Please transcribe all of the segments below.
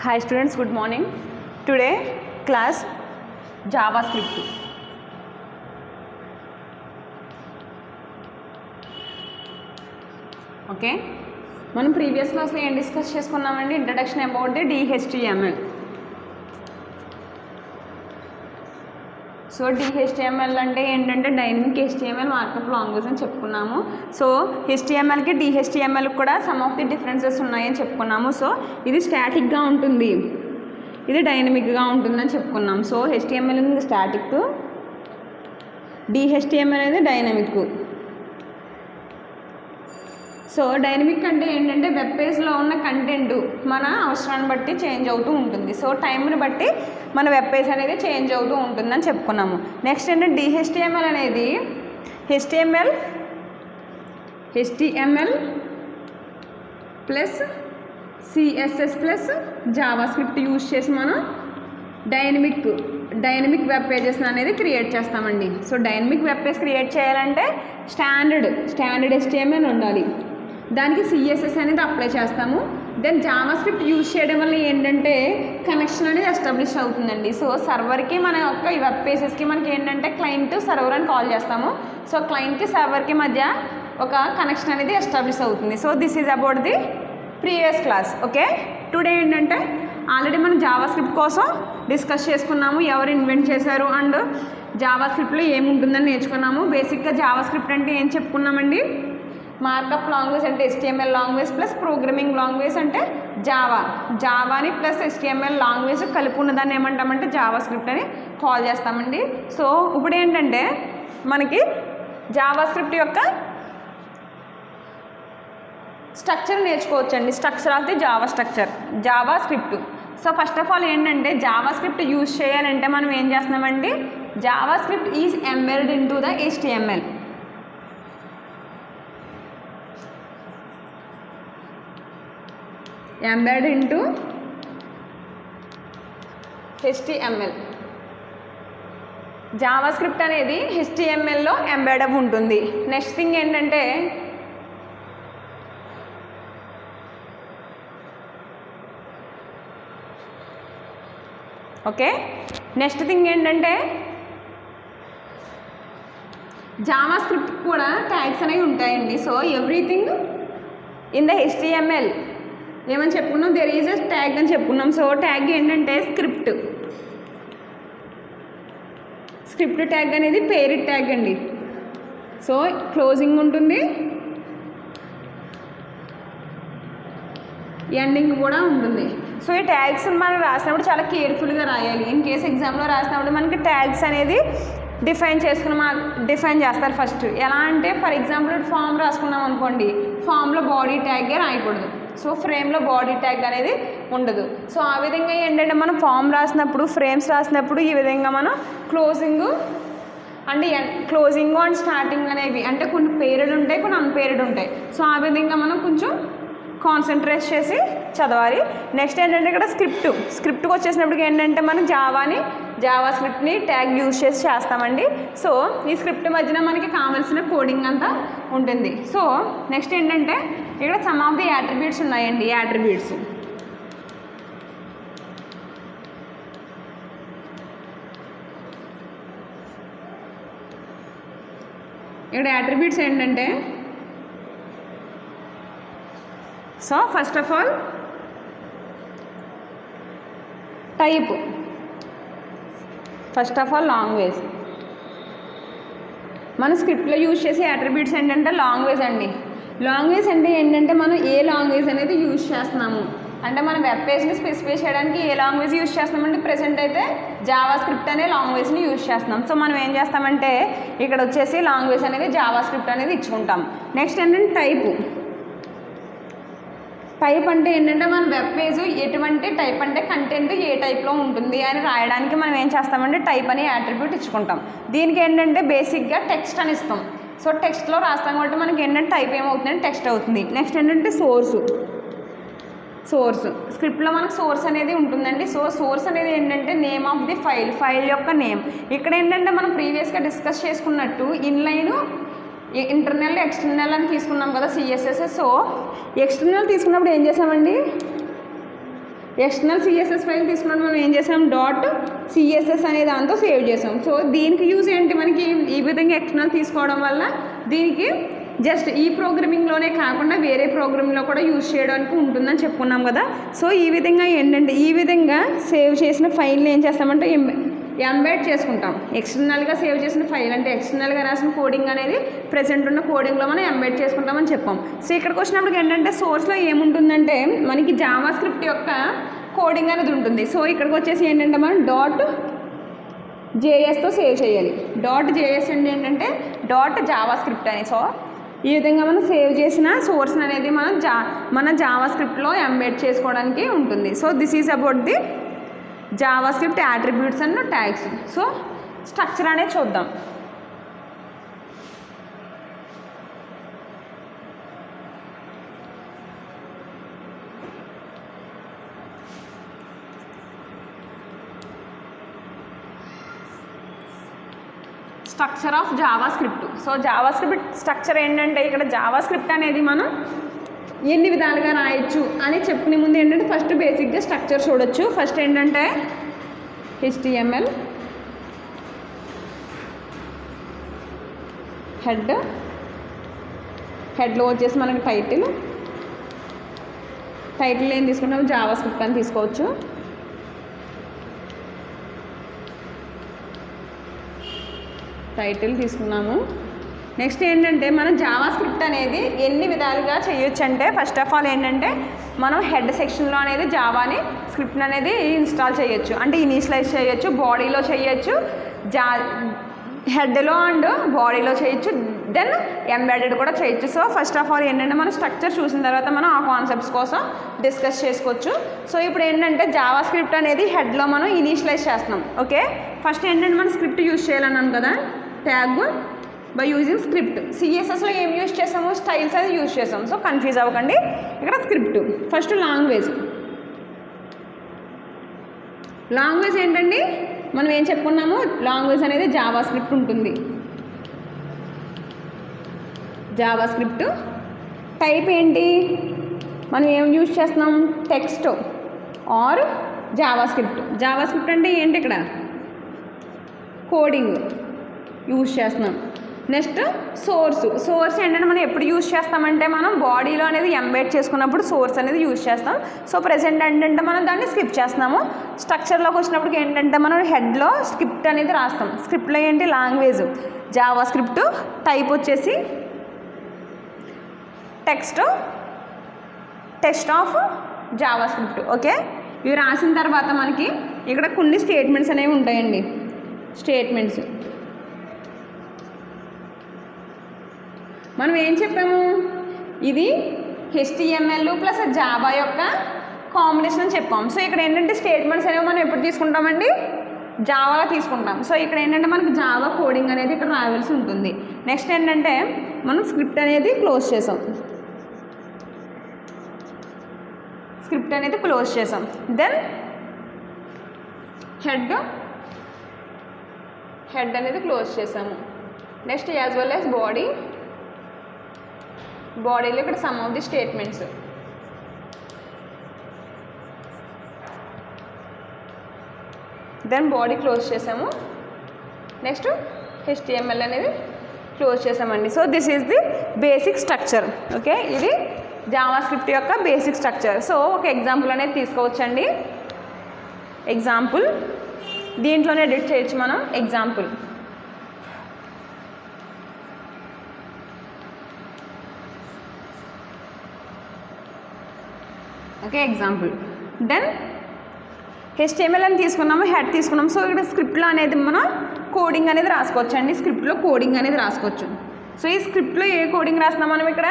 Hi students, good morning. Today class JavaScript. Okay. మనం previous క్లాస్లో ఏం డిస్కస్ చేసుకున్నామండి, introduction about the DHTML. So DHTML అంటే ఏంటంటే డైనమిక్ HTML మార్కప్ లాంగ్వేజ్ అని చెప్పుకున్నాము. సో HTMLకి DHTML కూడా సమ్ ఆఫ్ ది డిఫరెన్సెస్ ఉన్నాయని చెప్పుకున్నాము. సో ఇది స్టాటిక్గా ఉంటుంది, ఇది డైనమిక్గా ఉంటుందని చెప్పుకున్నాం. సో HTML అనేది స్టాటిక్, DHTML అనేది డైనమిక్. సో డైనమిక్ అంటే ఏంటంటే వెబ్ పేజ్లో ఉన్న కంటెంట్ మన అవసరాన్ని బట్టి చేంజ్ అవుతూ ఉంటుంది. సో టైంని బట్టి మన వెబ్ పేజ్ అనేది చేంజ్ అవుతూ ఉంటుందని చెప్పుకున్నాము. నెక్స్ట్ ఏంటంటే DHTML అనేది HTML plus CSS plus JavaScript use చేసి మనం డైనమిక్ వెబ్ పేజెస్ అనేది క్రియేట్ చేస్తామండి. So dynamic web page create చేయాలంటే స్టాండర్డ్ HTML ఉండాలి, దానికి CSS అనేది అప్లై చేస్తాము. దెన్ జావాస్క్రిప్ట్ యూజ్ చేయడం వల్ల ఏంటంటే కనెక్షన్ అనేది ఎస్టాబ్లిష్ అవుతుందండి. సో సర్వర్కి మన యొక్క ఈ వెబ్ పేజెస్కి మనకి ఏంటంటే క్లయింట్ సర్వర్ అని కాల్ చేస్తాము. సో క్లయింట్కి సర్వర్కి మధ్య ఒక కనెక్షన్ అనేది ఎస్టాబ్లిష్ అవుతుంది. So this is about the previous class. Okay, today ఏంటంటే ఆల్రెడీ మనం జావాస్క్రిప్ట్ కోసం డిస్కస్ చేసుకున్నాము, ఎవరు ఇన్వెంట్ చేశారు అండ్ జావాస్క్రిప్ట్లో ఏముంటుందని నేర్చుకున్నాము. బేసిక్గా జావాస్క్రిప్ట్ అంటే ఏం చెప్పుకున్నామండి, మార్కప్ లాంగ్వేజ్ అంటే HTML language plus programming language అంటే జావాని ప్లస్ HTML లాంగ్వేజ్ కలిపి ఉన్నదాన్ని ఏమంటామంటే జావాస్క్రిప్ట్ అని కాల్ చేస్తామండి. సో ఇప్పుడు ఏంటంటే మనకి జావాస్క్రిప్ట్ యొక్క స్ట్రక్చర్ నేర్చుకోవచ్చండి. Structure of the JavaScript. So first of all ఏంటంటే జావాస్క్రిప్ట్ యూజ్ చేయాలంటే మనం ఏం చేస్తున్నామండి, JavaScript is embedded into the HTML. embedded into HTML. JavaScript అనేది HTMLలో ఎంబెడ్ అయి ఉంటుంది. నెక్స్ట్ థింగ్ ఏంటంటే జావాస్క్రిప్ట్ కూడా ట్యాగ్స్ అనేవి ఉంటాయండి. So everything in the HTML ఏమని చెప్పుకున్నాం, దెర్ ఈజ్ ఎ ట్యాగ్ అని చెప్పుకున్నాం. సో ట్యాగ్ ఏంటంటే స్క్రిప్ట్ ట్యాగ్ అనేది పేరిడ్ ట్యాగ్ అండి. సో క్లోజింగ్ ఉంటుంది, ఎండింగ్ కూడా ఉంటుంది. సో ఈ ట్యాగ్స్ మనం రాసినప్పుడు చాలా కేర్ఫుల్గా రాయాలి. ఇన్ కేసు ఎగ్జామ్లో రాసినప్పుడు మనకి ట్యాగ్స్ అనేది డిఫైన్ చేస్తారు ఫస్ట్. ఎలా అంటే ఫర్ ఎగ్జాంపుల్ ఫామ్ రాసుకున్నాం అనుకోండి, ఫామ్లో బాడీ ట్యాగే రాయకూడదు. సో ఫ్రేమ్లో బాడీ ట్యాగ్ అనేది ఉండదు. సో ఆ విధంగా ఏంటంటే మనం ఫామ్ రాసినప్పుడు, ఫ్రేమ్స్ రాసినప్పుడు ఈ విధంగా మనం క్లోజింగ్ అండ్ స్టార్టింగ్ అనేవి అంటే కొన్ని పేరెడ్ ఉంటాయి, కొన్ని అన్పేరెడ్ ఉంటాయి. సో ఆ విధంగా మనం కొంచెం కాన్సన్ట్రేట్ చేసి చదవాలి. నెక్స్ట్ ఏంటంటే ఇక్కడ స్క్రిప్ట్కి వచ్చేసినప్పటికి ఏంటంటే మనం జావాస్క్రిప్ట్ని ట్యాగ్ యూజ్ చేసి చేస్తామండి. సో ఈ స్క్రిప్ట్ మధ్యన మనకి కావాల్సిన కోడింగ్ అంతా ఉంటుంది. సో నెక్స్ట్ ఏంటంటే ఇక్కడ సమ్ ఆఫ్ ది యాట్రిబ్యూట్స్ ఉన్నాయండి. యాట్రిబ్యూట్స్ ఏంటంటే so first of all type, language. మన స్క్రిప్ట్లో యూజ్ చేసే యాట్రిబ్యూట్స్ ఏంటంటే లాంగ్వేజ్ అండి. లాంగ్వేజ్ అంటే ఏంటంటే మనం ఏ లాంగ్వేజ్ అనేది యూజ్ చేస్తున్నాము అంటే మన వెబ్ పేజ్ని స్పెసిఫై చేయడానికి ఏ లాంగ్వేజ్ యూజ్ చేస్తున్నామంటే ప్రెసెంట్ అయితే జావాస్క్రిప్ట్ అనే లాంగ్వేజ్ని యూజ్ చేస్తున్నాం. సో మనం ఏం చేస్తామంటే ఇక్కడ వచ్చేసి లాంగ్వేజ్ అనేది జావాస్క్రిప్ట్ అనేది ఇచ్చుకుంటాం. నెక్స్ట్ ఏంటంటే టైప్ అంటే ఏంటంటే మన వెబ్ పేజ్ ఎటువంటి టైప్ అంటే కంటెంట్ ఏ టైప్లో ఉంటుంది అని రాయడానికి మనం ఏం చేస్తామంటే టైప్ అనే యాట్రిబ్యూట్ ఇచ్చుకుంటాం. దీనికి ఏంటంటే బేసిక్గా టెక్స్ట్ అని ఇస్తాం. సో టెక్స్ట్లో రాస్తాం కాబట్టి మనకి ఏంటంటే టైప్ ఏమవుతుందంటే టెక్స్ట్ అవుతుంది. నెక్స్ట్ ఏంటంటే సోర్స్ స్క్రిప్ట్లో మనకు సోర్స్ అనేది ఉంటుందండి. సో సోర్స్ అనేది ఏంటంటే నేమ్ ఆఫ్ ది ఫైల్ యొక్క నేమ్. ఇక్కడ ఏంటంటే మనం ప్రీవియస్గా డిస్కస్ చేసుకున్నట్టు ఇన్లైన్ ఇంటర్నల్ ఎక్స్టర్నల్ అని తీసుకున్నాం కదా CSS. సో ఎక్స్టర్నల్ తీసుకున్నప్పుడు ఏం చేసామండి, ఎక్స్టర్నల్ సిఎస్ఎస్ ఫైల్ తీసుకున్నప్పుడు మనం ఏం చేసాం, డాట్ సిఎస్ఎస్ అనే దాంతో సేవ్ చేసాం. సో దీనికి యూజ్ ఏంటి, మనకి ఈ విధంగా ఎక్స్టర్నల్ తీసుకోవడం వల్ల దీనికి జస్ట్ ఈ ప్రోగ్రామింగ్లోనే కాకుండా వేరే ప్రోగ్రామింగ్లో కూడా యూజ్ చేయడానికి ఉంటుందని చెప్పుకున్నాం కదా. సో ఈ విధంగా ఏంటంటే ఈ విధంగా సేవ్ చేసిన ఫైల్ని ఏం చేస్తామంటే ఎంబెడ్ చేసుకుంటాం. ఎక్స్టర్నల్గా సేవ్ చేసిన ఫైల్ అంటే ఎక్స్టర్నల్గా రాసిన కోడింగ్ అనేది ప్రెసెంట్ ఉన్న కోడింగ్లో మనం ఎంబెడ్ చేసుకుంటామని చెప్పాం. సో ఇక్కడికి వచ్చినప్పుడు ఏంటంటే సోర్స్లో ఏముంటుందంటే మనకి జావా స్క్రిప్ట్ యొక్క కోడింగ్ అనేది ఉంటుంది. సో ఇక్కడికి వచ్చేసి ఏంటంటే మనం డాట్ జేఎస్తో సేవ్ చేయాలి. డాట్ జేఎస్ అంటే ఏంటంటే డాట్ జావా స్క్రిప్ట్ అని. సో ఈ విధంగా మనం సేవ్ చేసిన సోర్స్ అనేది మన జావా స్క్రిప్ట్లో ఎంబెడ్ చేసుకోవడానికి ఉంటుంది. So this is about the Java script attributes and tags. So structure అనేది చూద్దాం. Structure of Java script. So Java script structure ఏంటంటే ఇక్కడ జావా స్క్రిప్ట్ అనేది మనం ఎన్ని విధాలుగా రాయొచ్చు అని చెప్పుకునే ముందు ఏంటంటే ఫస్ట్ బేసిక్గా స్ట్రక్చర్ చూడొచ్చు. ఫస్ట్ ఏంటంటే HTML హెడ్లో వచ్చేసి మనకి టైటిల్ ఏం తీసుకుంటాము, జావా స్క్రిప్ట్ అని తీసుకోవచ్చు. టైటిల్ తీసుకున్నాము. నెక్స్ట్ ఏంటంటే మనం జావా స్క్రిప్ట్ అనేది ఎన్ని విధాలుగా చేయొచ్చు అంటే ఫస్ట్ ఆఫ్ ఆల్ ఏంటంటే మనం హెడ్ సెక్షన్లో అనేది జావాని స్క్రిప్ట్ అనేది ఇన్స్టాల్ చేయొచ్చు, అంటే ఇనిషియలైజ్ చేయొచ్చు, బాడీలో చేయొచ్చు, హెడ్లో అండ్ బాడీలో చేయొచ్చు, దెన్ ఎంబెడెడ్ కూడా చేయొచ్చు. సో ఫస్ట్ ఆఫ్ ఆల్ ఏంటంటే మనం స్ట్రక్చర్ చూసిన తర్వాత మనం ఆ కాన్సెప్ట్స్ కోసం డిస్కస్ చేసుకోవచ్చు. సో ఇప్పుడు ఏంటంటే జావా స్క్రిప్ట్ అనేది హెడ్లో మనం ఇనిషియలైజ్ చేస్తున్నాం. ఓకే, ఫస్ట్ ఏంటంటే మనం స్క్రిప్ట్ యూజ్ చేయాలన్నాం కదా, ట్యాగ్ బై యూజింగ్ స్క్రిప్ట్. సిఎస్ఎస్లో ఏం యూజ్ చేసాము, స్టైల్స్ అది యూజ్ చేసాము. సో కన్ఫ్యూజ్ అవ్వకండి. ఇక్కడ స్క్రిప్ట్ ఫస్ట్ లాంగ్వేజ్ ఏంటండి, మనం ఏం చెప్పుకున్నాము, లాంగ్వేజ్ అనేది జావా స్క్రిప్ట్ ఉంటుంది. జావా స్క్రిప్ట్ టైప్ ఏంటి, మనం ఏం యూజ్ చేస్తున్నాం, టెక్స్ట్ ఆర్ జావా స్క్రిప్ట్ అంటే ఏంటి, ఇక్కడ కోడింగ్ యూజ్ చేస్తున్నాం. నెక్స్ట్ సోర్స్ ఏంటంటే మనం ఎప్పుడు యూజ్ చేస్తామంటే మనం బాడీలో అనేది ఎంబెడ్ చేసుకున్నప్పుడు సోర్స్ అనేది యూజ్ చేస్తాం. సో ప్రెసెంట్ ఏంటంటే మనం దాన్ని స్కిప్ చేస్తున్నాము. స్ట్రక్చర్లోకి వచ్చినప్పటికి ఏంటంటే మనం హెడ్లో స్క్రిప్ట్ అనేది రాస్తాం. స్క్రిప్ట్లో ఏంటి, లాంగ్వేజ్ జావా స్క్రిప్ట్, టైప్ వచ్చేసి text of Java script. Okay, ఇవి రాసిన తర్వాత మనకి ఇక్కడ కొన్ని స్టేట్మెంట్స్ అనేవి ఉంటాయండి. స్టేట్మెంట్స్ మనం ఏం చెప్పాము, ఇది HTML ప్లస్ జావా యొక్క కాంబినేషన్ అని చెప్పాం. సో ఇక్కడ ఏంటంటే స్టేట్మెంట్స్ అనేవి మనం ఎప్పుడు తీసుకుంటామండి, జావాలో తీసుకుంటాం. సో ఇక్కడ ఏంటంటే మనకి జావా కోడింగ్ అనేది ఇక్కడ రావాల్సి ఉంటుంది. నెక్స్ట్ ఏంటంటే మనం స్క్రిప్ట్ అనేది క్లోజ్ చేసాం. దెన్ హెడ్ అనేది క్లోజ్ చేసాము. నెక్స్ట్ యాజ్ వెల్ యాజ్ బాడీలో ఇక్కడ some of the statements. Then body close చేసాము. నెక్స్ట్ HTML అనేది క్లోజ్ చేసామండి. So this is the basic structure. Okay, ఇది జావా స్క్రిప్ట్ యొక్క బేసిక్ స్ట్రక్చర్. సో ఒక ఎగ్జాంపుల్ అనేది తీసుకోవచ్చండి. ఎగ్జాంపుల్ దీంట్లోనే ఎడిట్ చేయొచ్చు మనం. Example okay, example. Then HTML అని తీసుకున్నాము, హెడ్ తీసుకున్నాము. సో ఇక్కడ స్క్రిప్ట్లో అనేది మనం కోడింగ్ అనేది రాసుకోవచ్చు అండి. స్క్రిప్ట్లో కోడింగ్ అనేది రాసుకోవచ్చు. సో ఈ స్క్రిప్ట్లో ఏ కోడింగ్ రాస్తున్నాం మనం ఇక్కడ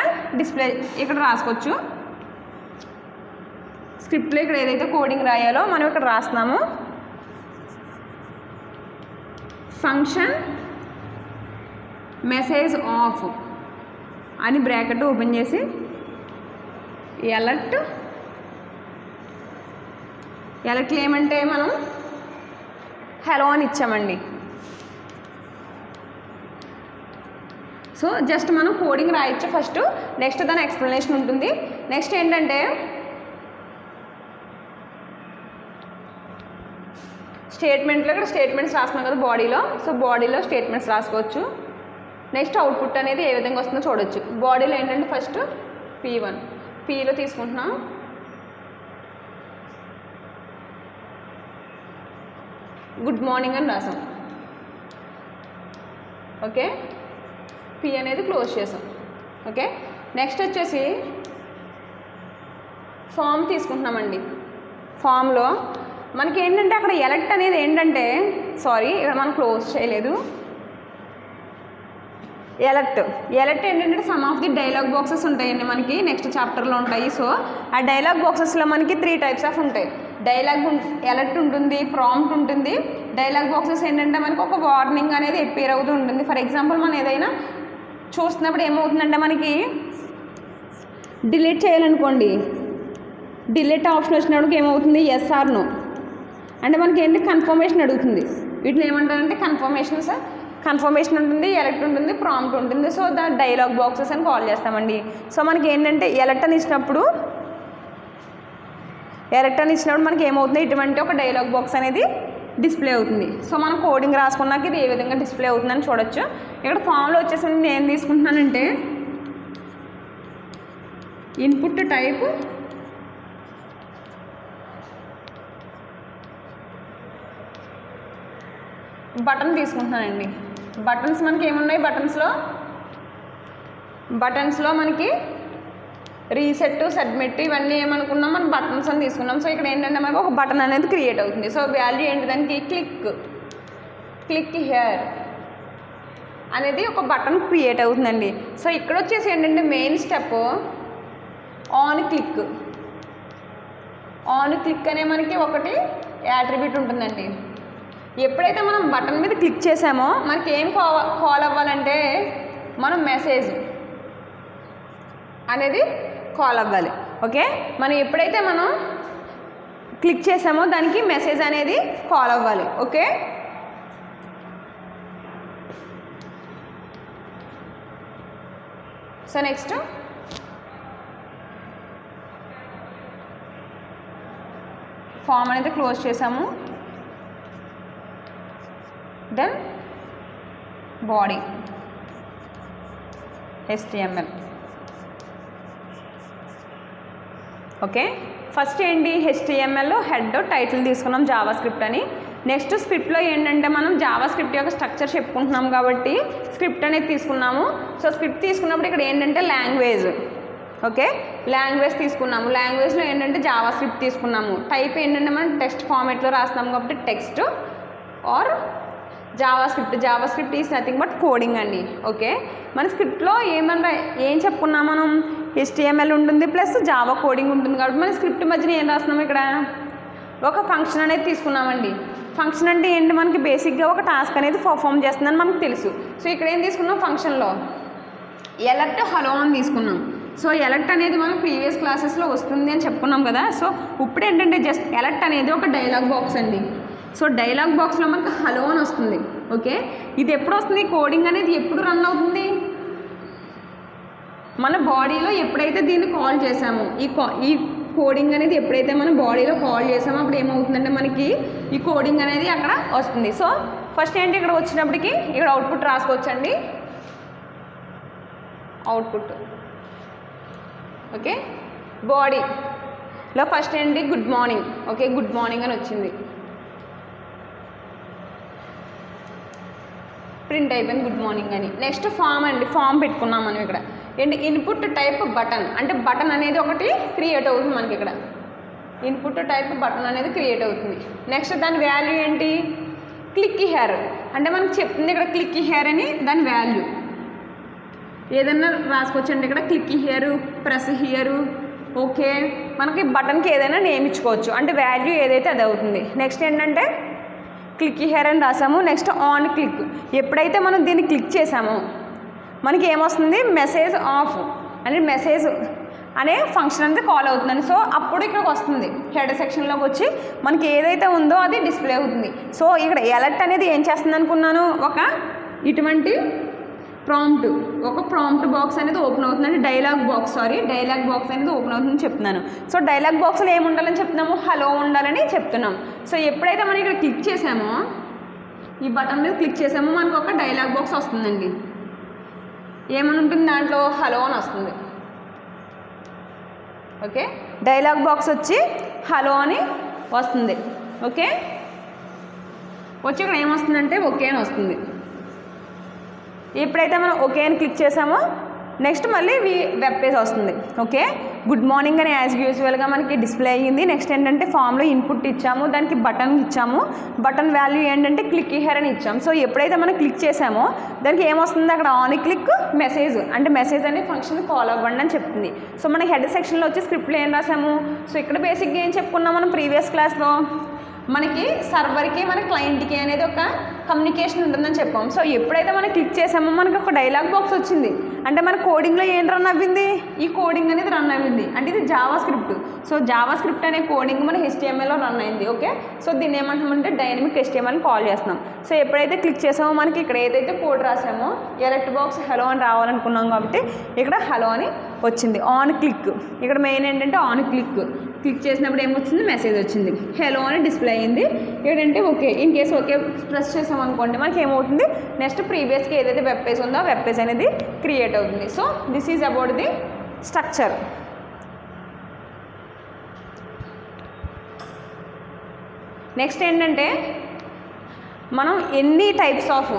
ఇక్కడ రాసుకోవచ్చు. స్క్రిప్ట్లో ఇక్కడ ఏదైతే కోడింగ్ రాయాలో మనం ఇక్కడ రాస్తున్నాము. ఫంక్షన్ మెసేజ్ ఆఫ్ అని బ్రాకెట్ ఓపెన్ చేసి ఎలర్ట్ ఏమంటే మనం హలో అని ఇచ్చామండి. సో జస్ట్ మనం కోడింగ్ రాయొచ్చు ఫస్ట్, నెక్స్ట్ దాని ఎక్స్ప్లెనేషన్ ఉంటుంది. నెక్స్ట్ ఏంటంటే స్టేట్మెంట్లో ఇక్కడ స్టేట్మెంట్స్ రాస్తున్నాం కదా బాడీలో, సో బాడీలో స్టేట్మెంట్స్ రాసుకోవచ్చు. నెక్స్ట్ అవుట్పుట్ అనేది ఏ విధంగా వస్తుందో చూడొచ్చు. బాడీలో ఏంటంటే ఫస్ట్ P1, Pలో తీసుకుంటున్నాం. గుడ్ మార్నింగ్ అని రాసాం. ఓకే, P అనేది క్లోజ్ చేసాం. ఓకే, నెక్స్ట్ వచ్చేసి ఫామ్ తీసుకుంటున్నామండి. ఫామ్లో మనకి ఏంటంటే అక్కడ ఎలక్ట్ అనేది ఏంటంటే, సారీ ఇక్కడ మనం క్లోజ్ చేయలేదు. ఎలక్ట్ ఏంటంటే some of the dialogue boxes ఉంటాయండి మనకి, నెక్స్ట్ చాప్టర్లో ఉంటాయి. సో ఆ డైలాగ్ బాక్సెస్లో మనకి 3 టైప్స్ ఆఫ్ ఉంటాయి. ఎలక్ట్ ఉంటుంది, ప్రాంప్ట్ ఉంటుంది. డైలాగ్ బాక్సెస్ ఏంటంటే మనకు ఒక వార్నింగ్ అనేది అపియర్ అవుతూ ఉంటుంది. ఫర్ ఎగ్జాంపుల్ మనం ఏదైనా చూస్తున్నప్పుడు ఏమవుతుందంటే మనకి డిలీట్ చేయాలనుకోండి, డిలీట్ ఆప్షన్ వచ్చినప్పుడు ఏమవుతుంది, ఎస్ ఆర్ నో అంటే మనకి ఏంటి కన్ఫర్మేషన్ అడుగుతుంది. వీటిని ఏమంటారంటే కన్ఫర్మేషన్ ఉంటుంది, ఎలక్ట్ ఉంటుంది, ప్రాంప్ట్ ఉంటుంది. సో ద డైలాగ్ బాక్సెస్ అని కాల్ చేస్తామండి. సో మనకి ఏంటంటే ఎలక్ట్ అని ఇచ్చినప్పుడు మనకి ఏమవుతుంది, ఇటువంటి ఒక డైలాగ్ బాక్స్ అనేది డిస్ప్లే అవుతుంది. సో మనం కోడింగ్ రాసుకున్నాక ఇది ఏ విధంగా డిస్ప్లే అవుతుందని చూడొచ్చు. ఇక్కడ ఫామ్లో వచ్చేసి నేను ఏం తీసుకుంటున్నానంటే ఇన్పుట్ టైప్ బటన్ తీసుకుంటున్నానండి. బటన్స్ మనకి ఏమున్నాయి, బటన్స్లో మనకి రీసెట్, సబ్మిట్ ఇవన్నీ ఏమనుకున్నాం, మనం బటన్స్ అని తీసుకున్నాం. సో ఇక్కడ ఏంటంటే మనకు ఒక బటన్ అనేది క్రియేట్ అవుతుంది. సో వాల్యూ ఏంటి దానికి, క్లిక్ హియర్ అనేది ఒక బటన్ క్రియేట్ అవుతుందండి. సో ఇక్కడ వచ్చేసి ఏంటంటే మెయిన్ స్టెప్ ఆన్ క్లిక్ అనే మనకి ఒకటి యాట్రిబ్యూట్ ఉంటుందండి. ఎప్పుడైతే మనం బటన్ మీద క్లిక్ చేసామో మనకి ఏం కాల్ అవ్వాలంటే మనం మెసేజ్ అనేది కాల్ అవ్వాలి. ఓకే, మనం ఎప్పుడైతే మనం క్లిక్ చేసామో దానికి మెసేజ్ అనేది కాల్ అవ్వాలి. ఓకే, సో నెక్స్ట్ ఫామ్ అనేది క్లోజ్ చేసాము. Then body HTML. Okay, first ఏంటి HTMLలో హెడ్ టైటిల్ తీసుకున్నాం జావా స్క్రిప్ట్ అని. నెక్స్ట్ స్క్రిప్ట్లో ఏంటంటే మనం జావా స్క్రిప్ట్ యొక్క స్ట్రక్చర్ చెప్పుకుంటున్నాం కాబట్టి స్క్రిప్ట్ అనేది తీసుకున్నాము. సో స్క్రిప్ట్ తీసుకున్నప్పుడు ఇక్కడ ఏంటంటే లాంగ్వేజ్, ఓకే లాంగ్వేజ్ తీసుకున్నాము. లాంగ్వేజ్లో ఏంటంటే జావా స్క్రిప్ట్ తీసుకున్నాము. టైప్ ఏంటంటే మనం టెక్స్ట్ ఫార్మేట్లో రాస్తున్నాం కాబట్టి text are Java script is nothing but coding అండి. ఓకే, మన స్క్రిప్ట్లో ఏం చెప్పుకున్నాం మనం, HTML ఉంటుంది ప్లస్ జావా కోడింగ్ ఉంటుంది. కాబట్టి మన స్క్రిప్ట్ మధ్యన ఏం రాస్తున్నాము, ఇక్కడ ఒక ఫంక్షన్ అనేది తీసుకున్నామండి. ఫంక్షన్ అంటే ఏంటి, మనకి బేసిక్గా ఒక టాస్క్ అనేది పర్ఫామ్ చేస్తుందని మనకు తెలుసు. సో ఇక్కడ ఏం తీసుకున్నాం, ఫంక్షన్లో ఎలక్ట్ హలో అని తీసుకున్నాం. సో ఎలక్ట్ అనేది మనం ప్రీవియస్ క్లాసెస్లో వస్తుంది అని చెప్పుకున్నాం కదా. సో ఇప్పుడు ఏంటంటే జస్ట్ ఎలక్ట్ అనేది ఒక డైలాగ్ బాక్స్ అండి. సో డైలాగ్ బాక్స్లో మనకు హలో అని వస్తుంది. ఓకే, ఇది ఎప్పుడు వస్తుంది, కోడింగ్ అనేది ఎప్పుడు రన్ అవుతుంది, మన బాడీలో ఎప్పుడైతే దీన్ని కాల్ చేసామో, ఈ కోడింగ్ అనేది ఎప్పుడైతే మనం బాడీలో కాల్ చేసామో అప్పుడు ఏమవుతుందంటే మనకి ఈ కోడింగ్ అనేది అక్కడ వస్తుంది. సో ఫస్ట్ ఏంటి, ఇక్కడ వచ్చినప్పటికీ ఇక్కడ అవుట్పుట్ రాసుకోవచ్చండి. అవుట్పుట్ ఓకే, బాడీలో ఫస్ట్ ఏంటి good morning. Okay, good morning అని వచ్చింది, ప్రింట్ అయిపోయింది గుడ్ మార్నింగ్ అని. నెక్స్ట్ ఫామ్ అండి, ఫామ్ పెట్టుకున్నాం మనం ఇక్కడ. ఏంటి, ఇన్పుట్ టైప్ బటన్ అంటే బటన్ అనేది ఒకటి క్రియేట్ అవుతుంది మనకి. ఇక్కడ ఇన్పుట్ టైప్ బటన్ అనేది క్రియేట్ అవుతుంది. నెక్స్ట్ దాని వాల్యూ ఏంటి, క్లిక్ హియర్ అంటే మనకు చెప్తుంది ఇక్కడ క్లిక్ హియర్ అని దాని వాల్యూ. ఏదైనా రాసుకోవచ్చండి ఇక్కడ, click here, press here. Okay, మనకి బటన్కి ఏదైనా నేమ్ ఇచ్చుకోవచ్చు, అంటే వాల్యూ ఏదైతే అది అవుతుంది. నెక్స్ట్ ఏంటంటే క్లిక్ హియర్ అని రాసాము. నెక్స్ట్ ఆన్ క్లిక్, ఎప్పుడైతే మనం దీన్ని క్లిక్ చేసామో మనకి ఏమొస్తుంది, మెసేజ్ ఆఫ్ అంటే మెసేజ్ అనే ఫంక్షన్ అనేది కాల్ అవుతుందండి. సో అప్పుడు ఇక్కడికి వస్తుంది, హెడ్ సెక్షన్లోకి వచ్చి మనకి ఏదైతే ఉందో అది డిస్ప్లే అవుతుంది. సో ఇక్కడ ఎలర్ట్ అనేది ఏం చేస్తుంది అనుకున్నాను, ఒక ఇటువంటి ప్రాంప్ట్, ఒక ప్రాంప్ట్ బాక్స్ అనేది ఓపెన్ అవుతుంది, అంటే డైలాగ్ బాక్స్ అనేది ఓపెన్ అవుతుందని చెప్తున్నాను. సో డైలాగ్ బాక్స్లో ఏమి ఉండాలని చెప్తున్నాము, హలో ఉండాలని చెప్తున్నాం. సో ఎప్పుడైతే మనం ఇక్కడ క్లిక్ చేసామో, ఈ బటన్ మీద క్లిక్ చేసామో మనకు ఒక డైలాగ్ బాక్స్ వస్తుందండి. ఏమని ఉంటుంది దాంట్లో, హలో అని వస్తుంది. ఓకే, డైలాగ్ బాక్స్ వచ్చి హలో అని వస్తుంది. ఓకే, వచ్చి ఇక్కడ ఏమొస్తుందంటే ఓకే అని వస్తుంది. ఎప్పుడైతే మనం ఓకే అని క్లిక్ చేసామో నెక్స్ట్ మళ్ళీ వెబ్ పేజ్ వస్తుంది. ఓకే, గుడ్ మార్నింగ్ అని యాజ్ యూజువల్గా మనకి డిస్ప్లే అయ్యింది. నెక్స్ట్ ఏంటంటే ఫామ్లో ఇన్పుట్ ఇచ్చాము, దానికి బటన్ ఇచ్చాము, బటన్ వాల్యూ ఏంటంటే క్లిక్ హియర్ అని ఇచ్చాము. సో ఎప్పుడైతే మనం క్లిక్ చేసామో దానికి ఏమొస్తుంది, అక్కడ ఆన్ క్లిక్ మెసేజ్, అంటే మెసేజ్ అనే ఫంక్షన్ కాల్ అవ్వండి అని చెప్తుంది. సో మన హెడ్ సెక్షన్లో వచ్చి స్క్రిప్ట్లో ఏం రాసాము, సో ఇక్కడ బేసిక్గా ఏం చెప్పుకున్నాం మనం ప్రీవియస్ క్లాస్లో, మనకి సర్వర్కి మన క్లయింట్కి అనేది ఒక కమ్యూనికేషన్ ఉంటుందని చెప్పాం. సో ఎప్పుడైతే మనం క్లిక్ చేసామో మనకు ఒక డైలాగ్ బాక్స్ వచ్చింది, అంటే మన కోడింగ్లో ఏం రన్ అవ్వింది, ఈ కోడింగ్ అనేది రన్ అవ్వింది, అంటే ఇది JavaScript. So Java script అనే కోడింగ్ మన HTMLలో రన్ అయింది. ఓకే, సో దీన్ని ఏమంటామంటే డైనమిక్ HTML కాల్ చేస్తున్నాం. సో ఎప్పుడైతే క్లిక్ చేసామో మనకి ఇక్కడ ఏదైతే కోడ్ రాసామో ఎలర్ట్ బాక్స్ హలో అని రావాలనుకున్నాం కాబట్టి ఇక్కడ హలో అని వచ్చింది. ఆన్ క్లిక్, ఇక్కడ మెయిన్ ఏంటంటే ఆన్ క్లిక్ చేసినప్పుడు ఏమొచ్చింది, మెసేజ్ వచ్చింది, హలో అని డిస్ప్లే అయింది. ఏంటంటే okay, in case okay press చేసాం అనుకోండి మనకి ఏమవుతుంది, నెక్స్ట్ ప్రీవియస్గా ఏదైతే వెబ్ పేజ్ ఉందో ఆ వెబ్ పేజ్ అనేది క్రియేట్ అవుతుంది. So this is about the structure. Next ఏంటంటే మనం ఎన్ని టైప్స్ ఆఫ్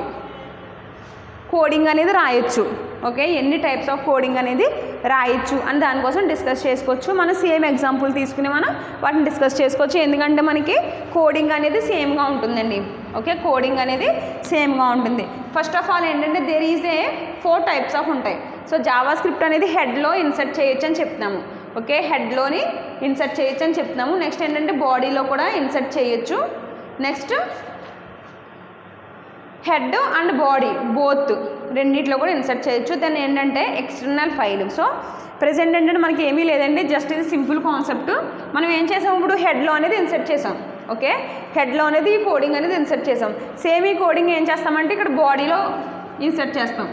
కోడింగ్ అనేది రాయొచ్చు. ఓకే, ఎన్ని టైప్స్ ఆఫ్ కోడింగ్ అనేది రాయొచ్చు అని దానికోసం డిస్కస్ చేసుకోవచ్చు. మనం సేమ్ ఎగ్జాంపుల్ తీసుకుని మనం వాటిని డిస్కస్ చేసుకోవచ్చు, ఎందుకంటే మనకి కోడింగ్ అనేది సేమ్గా ఉంటుందండి. ఓకే, కోడింగ్ అనేది సేమ్గా ఉంటుంది. ఫస్ట్ ఆఫ్ ఆల్ ఏంటంటే దేర్ ఈజ్ 4 టైప్స్ ఆఫ్ ఉంటాయి. సో జావా స్క్రిప్ట్ అనేది హెడ్లో ఇన్సర్ట్ చేయొచ్చు అని చెప్తున్నాము. ఓకే, హెడ్లోని ఇన్సర్ట్ చేయొచ్చు అని చెప్తున్నాము. నెక్స్ట్ ఏంటంటే బాడీలో కూడా ఇన్సర్ట్ చేయొచ్చు. Next head and body both రెండిట్లో కూడా ఇన్సర్ట్ చేయొచ్చు. దాన్ని ఏంటంటే ఎక్స్టర్నల్ ఫైల్. సో ప్రెజెంట్ ఏంటంటే మనకి ఏమీ లేదండి, జస్ట్ ఇది సింపుల్ కాన్సెప్ట్. మనం ఏం చేసాం, ఇప్పుడు హెడ్లో అనేది ఇన్సర్ట్ చేసాం. ఓకే, హెడ్లో అనేది ఈ కోడింగ్ అనేది ఇన్సర్ట్ చేసాం. సేమ్ ఈ కోడింగ్ ఏం చేస్తామంటే ఇక్కడ బాడీలో ఇన్సర్ట్ చేస్తాం.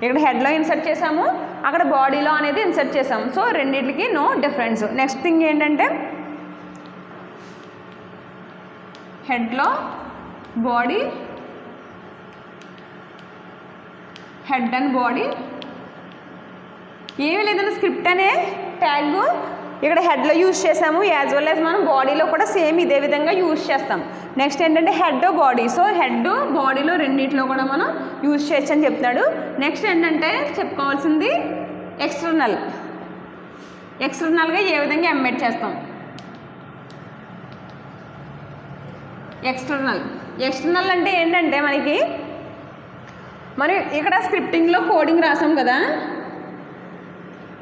ఇక్కడ హెడ్లో ఇన్సర్ట్ చేసాము, అక్కడ బాడీలో అనేది ఇన్సర్ట్ చేసాము. సో రెండింటికి నో డిఫరెన్స్. నెక్స్ట్ థింగ్ ఏంటంటే హెడ్లో బాడీ, హెడ్ అండ్ బాడీ ఏమీ లేదంటే స్క్రిప్ట్ అనే ట్యాగ్ ఇక్కడ హెడ్లో యూజ్ చేసాము, యాజ్ వెల్ యాజ్ మనం బాడీలో కూడా సేమ్ ఇదే విధంగా యూజ్ చేస్తాం. నెక్స్ట్ ఏంటంటే హెడ్ బాడీ, సో హెడ్ బాడీలో రెండింటిలో కూడా మనం యూజ్ చేయొచ్చు అని చెప్తాడు. నెక్స్ట్ ఏంటంటే చెప్పుకోవాల్సింది ఎక్స్టర్నల్గా ఏ విధంగా ఎంబెడ్ చేస్తాం. ఎక్స్టర్నల్ అంటే ఏంటంటే మనకి మనం ఇక్కడ స్క్రిప్టింగ్లో కోడింగ్ రాసాం కదా,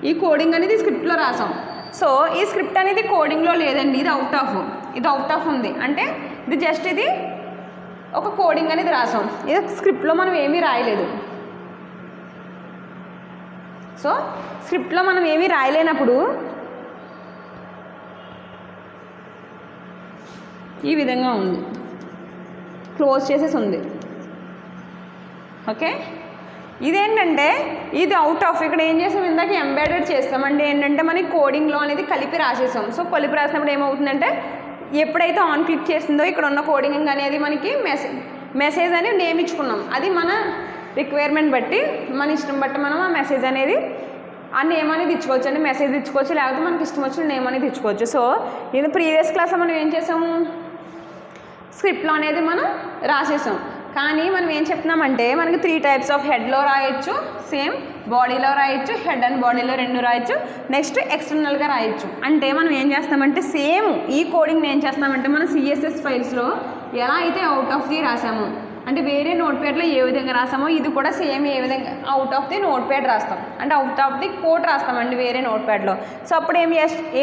ఈ కోడింగ్ అనేది స్క్రిప్ట్లో రాసాం. సో ఈ స్క్రిప్ట్ అనేది కోడింగ్లో లేదండి, ఇది అవుట్ ఆఫ్ ఉంది, అంటే ఇది జస్ట్ ఇది ఒక కోడింగ్ అనేది రాసాం, ఇది స్క్రిప్ట్లో మనం ఏమీ రాయలేదు. సో స్క్రిప్ట్లో మనం ఏమీ రాయలేనప్పుడు ఈ విధంగా ఉంది, క్లోజ్ చేసేసి ఉంది. ఓకే, ఇదేంటంటే ఇది అవుట్ ఆఫ్, ఇక్కడ ఏం చేసాం, ఇందాక ఎంబెడెడ్ చేస్తామండి. ఏంటంటే మనకి కోడింగ్లో అనేది కలిపి రాసేసాం. సో కలిపి రాసినప్పుడు ఏమవుతుందంటే ఎప్పుడైతే ఆన్ క్లిక్ చేసిందో ఇక్కడ ఉన్న కోడింగ్ అనేది మనకి మెసేజ్ అని నేమ్ ఇచ్చుకున్నాం. అది మన రిక్వైర్మెంట్ బట్టి మన ఇష్టం బట్టి మనం ఆ మెసేజ్ అనేది ఆ నేమ్ అనేది ఇచ్చుకోవచ్చు అండి, మెసేజ్ ఇచ్చుకోవచ్చు, లేకపోతే మనకి ఇష్టం వచ్చిన నేమ్ అనేది ఇచ్చుకోవచ్చు. సో ఇది ప్రీవియస్ క్లాస్లో మనం ఏం చేసాము, స్క్రిప్ట్లో అనేది మనం రాసేసాం. కానీ మనం ఏం చెప్తున్నామంటే మనకి 3 టైప్స్ ఆఫ్ హెడ్లో రాయొచ్చు, సేమ్ బాడీలో రాయొచ్చు, హెడ్ అండ్ బాడీలో 2 రాయొచ్చు, నెక్స్ట్ ఎక్స్టర్నల్గా రాయొచ్చు. అంటే మనం ఏం చేస్తామంటే సేమ్ ఈ కోడింగ్ని ఏం చేస్తామంటే మనం CSS ఫైల్స్లో ఎలా అయితే అవుట్ ఆఫ్ ది రాసాము, అంటే వేరే నోట్ ప్యాడ్లో ఏ విధంగా రాసామో ఇది కూడా సేమ్ ఏ విధంగా out of the note pad రాస్తాం, అంటే అవుట్ ఆఫ్ ది కోడ్ రాస్తామండి వేరే నోట్ ప్యాడ్లో. సో అప్పుడు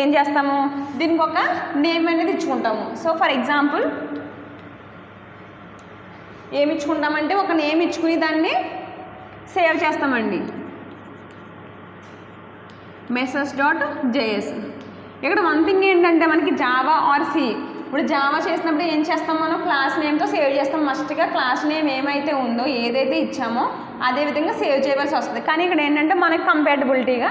ఏం చేస్తాము, దీనికి ఒక నేమ్ అనేది ఇచ్చుకుంటాము. సో ఫర్ ఎగ్జాంపుల్ ఏమి ఇచ్చుకుంటామంటే ఒక నేమ్ ఇచ్చుకుని దాన్ని సేవ్ చేస్తామండి, message.js. ఇక్కడ వన్ థింగ్ ఏంటంటే మనకి జావా ఆర్ సి, ఇప్పుడు జావా చేసినప్పుడు ఏం చేస్తాం, మనం క్లాస్ నేమ్తో సేవ్ చేస్తాం. మస్ట్గా క్లాస్ నేమ్ ఏమైతే ఉందో ఏదైతే ఇచ్చామో అదేవిధంగా సేవ్ చేయవలసి వస్తుంది. కానీ ఇక్కడ ఏంటంటే మనకి కంపాటబిలిటీగా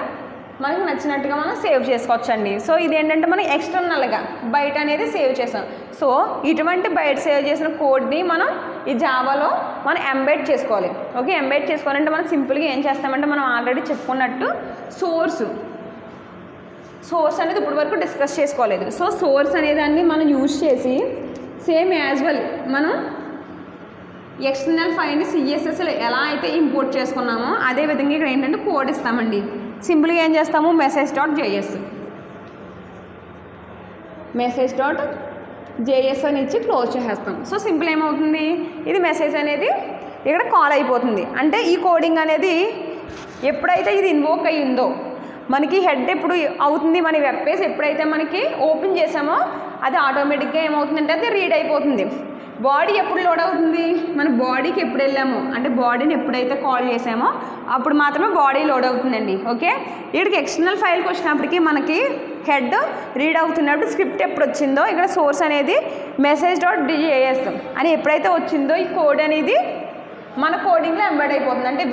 మనకి నచ్చినట్టుగా మనం సేవ్ చేసుకోవచ్చండి. సో ఇదేంటంటే మనం ఎక్స్టర్నల్గా బయట అనేది సేవ్ చేసాం. సో ఇటువంటి బయట సేవ్ చేసిన కోడ్ని మనం ఈ జావాలో మనం ఎంబెడ్ చేసుకోవాలి. ఓకే, ఎంబెడ్ చేసుకోవాలంటే మనం సింపుల్గా ఏం చేస్తామంటే మనం ఆల్రెడీ చెప్పుకున్నట్టు సోర్స్ అనేది ఇప్పటి వరకు డిస్కస్ చేసుకోలేదు. సో సోర్స్ అనే దాన్ని మనం యూజ్ చేసి సేమ్ యాజ్ వెల్ మనం ఎక్స్టర్నల్ ఫైల్ని సిఎస్ఎస్లో ఎలా అయితే ఇంపోర్ట్ చేసుకున్నామో అదేవిధంగా ఇక్కడ ఏంటంటే కోడ్ ఇస్తామండి. సింపుల్గా ఏం చేస్తాము, మెసేజ్.js అని ఇచ్చి క్లోజ్ చేసేస్తాం. సో సింపుల్ ఏమవుతుంది, ఇది మెసేజ్ అనేది ఇక్కడ కాల్ అయిపోతుంది. అంటే ఈ కోడింగ్ అనేది ఎప్పుడైతే ఇది ఇన్వోక్ అయ్యిందో మనకి హెడ్ ఎప్పుడు అవుతుంది, మన వెబ్ పేజ్ ఎప్పుడైతే మనకి ఓపెన్ చేసామో అది ఆటోమేటిక్గా ఏమవుతుందంటే అది రీడ్ అయిపోతుంది. బాడీ ఎప్పుడు లోడ్ అవుతుంది, మన బాడీకి ఎప్పుడు వెళ్ళామో అంటే బాడీని ఎప్పుడైతే కాల్ చేసామో అప్పుడు మాత్రమే బాడీ లోడ్ అవుతుందండి. ఓకే, వీడికి ఎక్స్టర్నల్ ఫైల్కి వచ్చినప్పటికీ మనకి హెడ్ రీడ్ అవుతున్నప్పుడు స్క్రిప్ట్ ఎప్పుడు వచ్చిందో ఇక్కడ సోర్స్ అనేది మెసేజ్.js అని ఎప్పుడైతే వచ్చిందో ఈ కోడ్ అనేది మన కోడింగ్లో ఎంబెడ్ అయిపోతుంది. అంటే